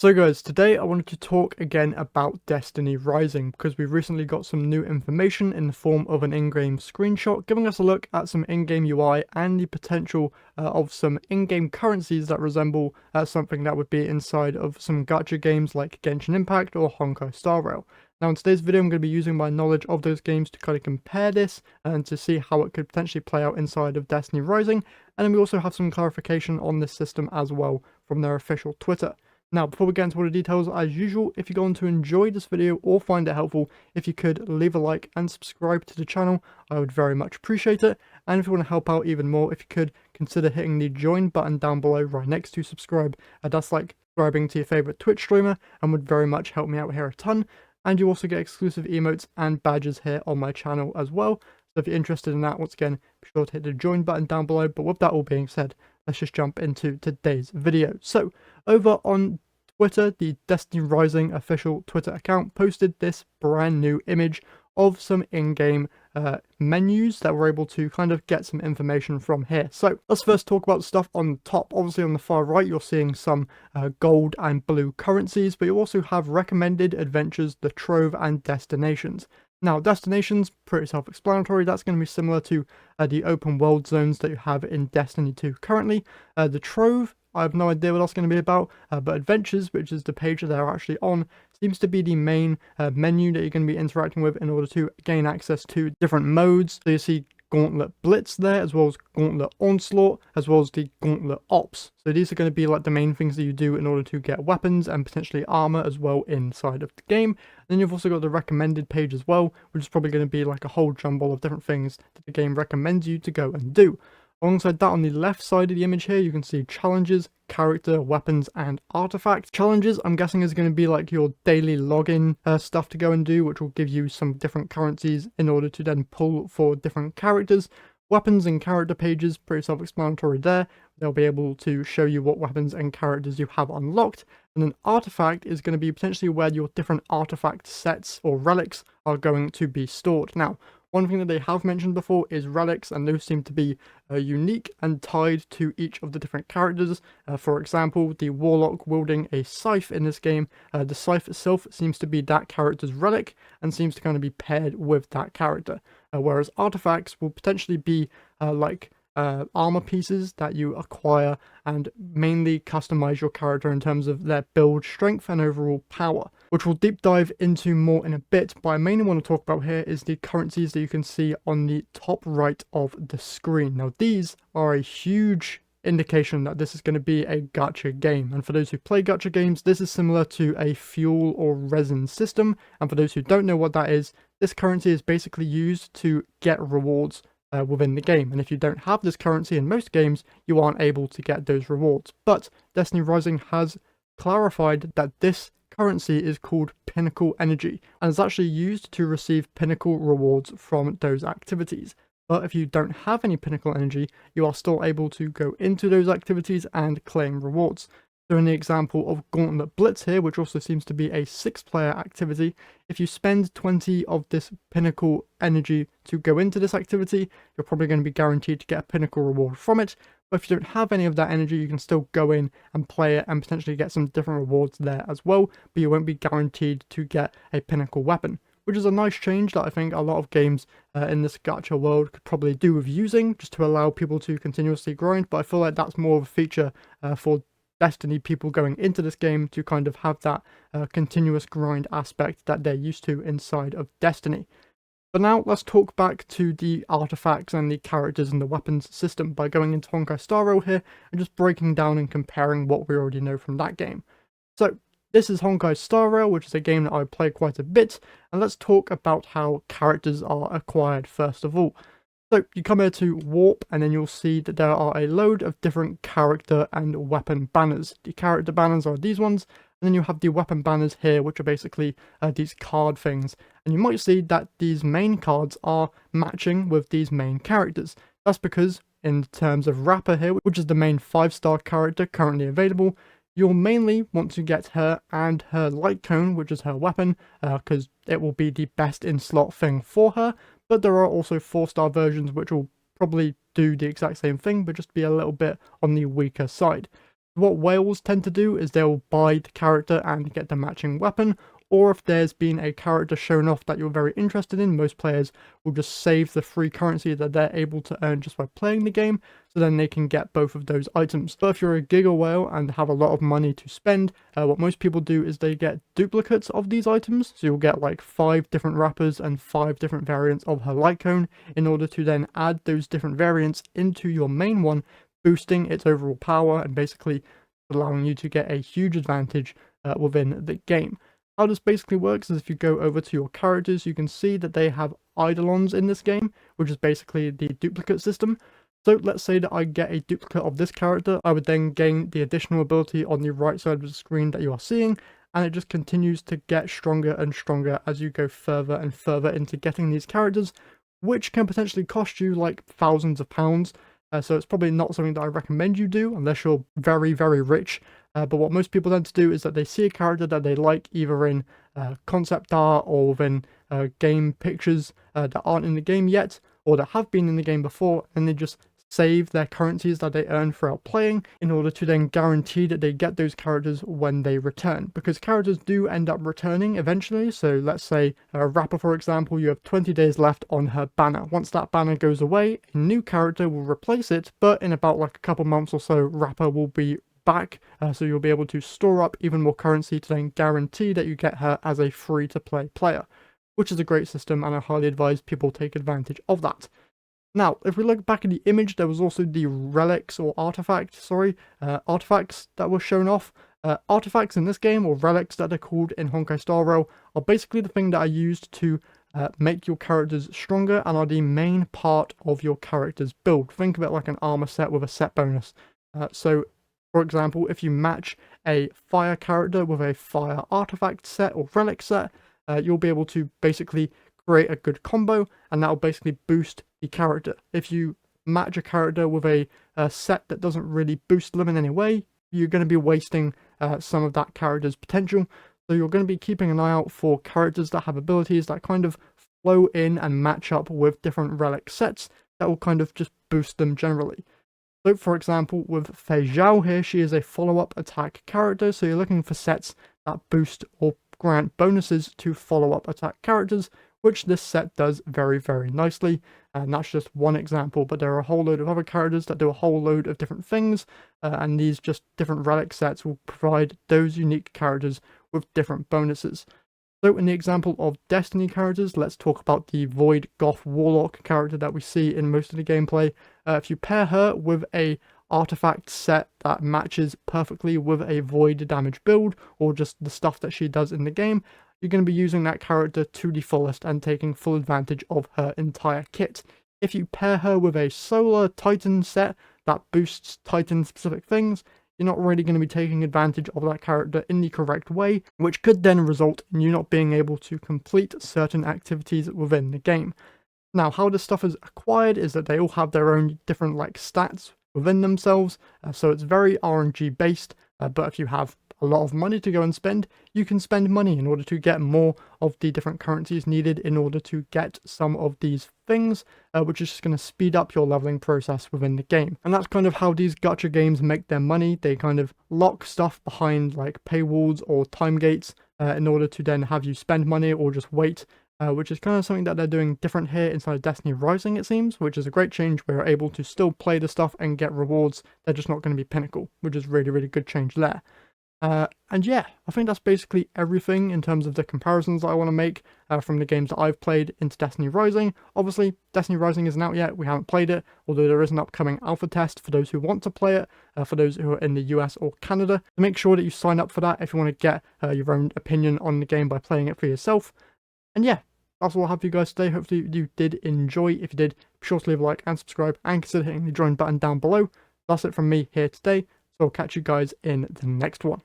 So guys, today I wanted to talk again about Destiny Rising because we recently got some new information in the form of an in-game screenshot giving us a look at some in-game UI and the potential of some in-game currencies that resemble something that would be inside of some gacha games like Genshin Impact or Honkai Star Rail. Now in today's video I'm going to be using my knowledge of those games to kind of compare this and to see how it could potentially play out inside of Destiny Rising, and then we also have some clarification on this system as well from their official Twitter. Now, before we get into all the details, as usual, if you're going to enjoy this video or find it helpful, if you could leave a like and subscribe to the channel, I would very much appreciate it. And if you want to help out even more, if you could consider hitting the join button down below right next to subscribe. That's like subscribing to your favorite Twitch streamer and would very much help me out here a ton. And you also get exclusive emotes and badges here on my channel as well. So if you're interested in that, once again, be sure to hit the join button down below. But with that all being said, let's just jump into today's video. So over on Twitter, the Destiny Rising official Twitter account posted this brand new image of some in-game menus that we're able to kind of get some information from here. So let's first talk about stuff on the top. Obviously on the far right you're seeing some gold and blue currencies, but you also have recommended adventures, the trove, and destinations. Now, destinations, pretty self-explanatory. That's going to be similar to the open world zones that you have in Destiny 2 currently. The trove, I have no idea what that's going to be about, but adventures, which is the page that they're actually on, seems to be the main menu that you're going to be interacting with in order to gain access to different modes. So you see Gauntlet Blitz there, as well as Gauntlet Onslaught, as well as the Gauntlet Ops. So these are going to be like the main things that you do in order to get weapons and potentially armor as well inside of the game. Then you've also got the recommended page as well, which is probably going to be like a whole jumble of different things that the game recommends you to go and do. Alongside that, on the left side of the image here, you can see challenges, character, weapons, and artifacts. Challenges, I'm guessing, is going to be like your daily login stuff to go and do, which will give you some different currencies in order to then pull for different characters. Weapons and character pages, pretty self-explanatory there. They'll be able to show you what weapons and characters you have unlocked. And an artifact is going to be potentially where your different artifact sets or relics are going to be stored. Now, one thing that they have mentioned before is relics, and those seem to be unique and tied to each of the different characters. For example, the Warlock wielding a scythe in this game, the scythe itself seems to be that character's relic and seems to kind of be paired with that character. Whereas artifacts will potentially be like armor pieces that you acquire and mainly customize your character in terms of their build strength and overall power, which we'll deep dive into more in a bit. But I mainly want to talk about here is the currencies that you can see on the top right of the screen. Now these are a huge indication that this is going to be a gacha game, and for those who play gacha games, this is similar to a fuel or resin system. And for those who don't know what that is, this currency is basically used to get rewards within the game, and if you don't have this currency in most games, you aren't able to get those rewards. But Destiny Rising has clarified that this currency is called Pinnacle Energy and is actually used to receive Pinnacle rewards from those activities. But if you don't have any Pinnacle Energy, you are still able to go into those activities and claim rewards. So in the example of Gauntlet Blitz here, which also seems to be a 6-player activity, if you spend 20 of this Pinnacle Energy to go into this activity, you're probably going to be guaranteed to get a Pinnacle reward from it. But if you don't have any of that energy, you can still go in and play it and potentially get some different rewards there as well, but you won't be guaranteed to get a Pinnacle weapon, which is a nice change that I think a lot of games in this gacha world could probably do with using, just to allow people to continuously grind. But I feel like that's more of a feature for Destiny people going into this game to kind of have that continuous grind aspect that they're used to inside of Destiny. But now let's talk back to the artifacts and the characters and the weapons system by going into Honkai Star Rail here and just breaking down and comparing what we already know from that game. So this is Honkai Star Rail, which is a game that I play quite a bit, and let's talk about how characters are acquired first of all. So you come here to Warp, and then you'll see that there are a load of different character and weapon banners. The character banners are these ones, and then you have the weapon banners here, which are basically these card things. And you might see that these main cards are matching with these main characters. That's because in terms of Rapper here, which is the main 5-star character currently available, you'll mainly want to get her and her light cone, which is her weapon, because it will be the best in slot thing for her. But there are also 4-star versions which will probably do the exact same thing, but just be a little bit on the weaker side. What whales tend to do is they'll buy the character and get the matching weapon, or if there's been a character shown off that you're very interested in, most players will just save the free currency that they're able to earn just by playing the game, so then they can get both of those items. But if you're a Giga Whale and have a lot of money to spend, what most people do is they get duplicates of these items, so you'll get like 5 different wrappers and 5 different variants of her light cone, in order to then add those different variants into your main one, boosting its overall power and basically allowing you to get a huge advantage within the game. How this basically works is if you go over to your characters, you can see that they have eidolons in this game, which is basically the duplicate system. So let's say that I get a duplicate of this character, I would then gain the additional ability on the right side of the screen that you are seeing, and it just continues to get stronger and stronger as you go further and further into getting these characters, which can potentially cost you like thousands of pounds. So it's probably not something that I recommend you do unless you're very, very rich. But what most people tend to do is that they see a character that they like either in concept art or within game pictures that aren't in the game yet, or that have been in the game before, and they just save their currencies that they earn throughout playing in order to then guarantee that they get those characters when they return, because characters do end up returning eventually. So let's say a Rapper, for example, you have 20 days left on her banner. Once that banner goes away, a new character will replace it, but in about like a couple months or so, Rapper will be back, so you'll be able to store up even more currency to then guarantee that you get her as a free-to-play player, which is a great system, and I highly advise people take advantage of that. Now, if we look back at the image, there was also the relics or artifacts that were shown off. Artifacts in this game, or relics that they're called in Honkai Star Rail, are basically the thing that are used to make your characters stronger and are the main part of your character's build. Think of it like an armor set with a set bonus. So, for example, if you match a fire character with a fire artifact set or relic set, you'll be able to basically create a good combo, and that'll basically boost the character. If you match a character with a set that doesn't really boost them in any way, you're going to be wasting some of that character's potential. So you're going to be keeping an eye out for characters that have abilities that kind of flow in and match up with different relic sets that will kind of just boost them generally. So for example, with Fei Zhao here, she is a follow-up attack character, so you're looking for sets that boost or grant bonuses to follow-up attack characters, which this set does very, very nicely. And that's just one example, but there are a whole load of other characters that do a whole load of different things, and these just different relic sets will provide those unique characters with different bonuses. So in the example of Destiny characters, let's talk about the Void Goth Warlock character that we see in most of the gameplay. If you pair her with a artifact set that matches perfectly with a void damage build, or just the stuff that she does in the game, you're going to be using that character to the fullest and taking full advantage of her entire kit. If you pair her with a Solar Titan set that boosts Titan specific things, you're not really going to be taking advantage of that character in the correct way, which could then result in you not being able to complete certain activities within the game. Now, how this stuff is acquired is that they all have their own different like stats within themselves, so it's very RNG based, but if you have a lot of money to go and spend, you can spend money in order to get more of the different currencies needed in order to get some of these things, which is just going to speed up your leveling process within the game. And that's kind of how these gacha games make their money. They kind of lock stuff behind like paywalls or time gates in order to then have you spend money or just wait, which is kind of something that they're doing different here inside of Destiny Rising, it seems, which is a great change. We're able to still play the stuff and get rewards. They're just not going to be Pinnacle, which is really, really good change there. And yeah, I think that's basically everything in terms of the comparisons that I want to make from the games that I've played into Destiny Rising. Obviously, Destiny Rising isn't out yet, we haven't played it, although there is an upcoming alpha test for those who want to play it, for those who are in the US or Canada. So make sure that you sign up for that if you want to get your own opinion on the game by playing it for yourself. And yeah, that's all I have for you guys today. Hopefully you did enjoy. If you did, be sure to leave a like and subscribe, and consider hitting the join button down below. That's it from me here today, so I'll catch you guys in the next one.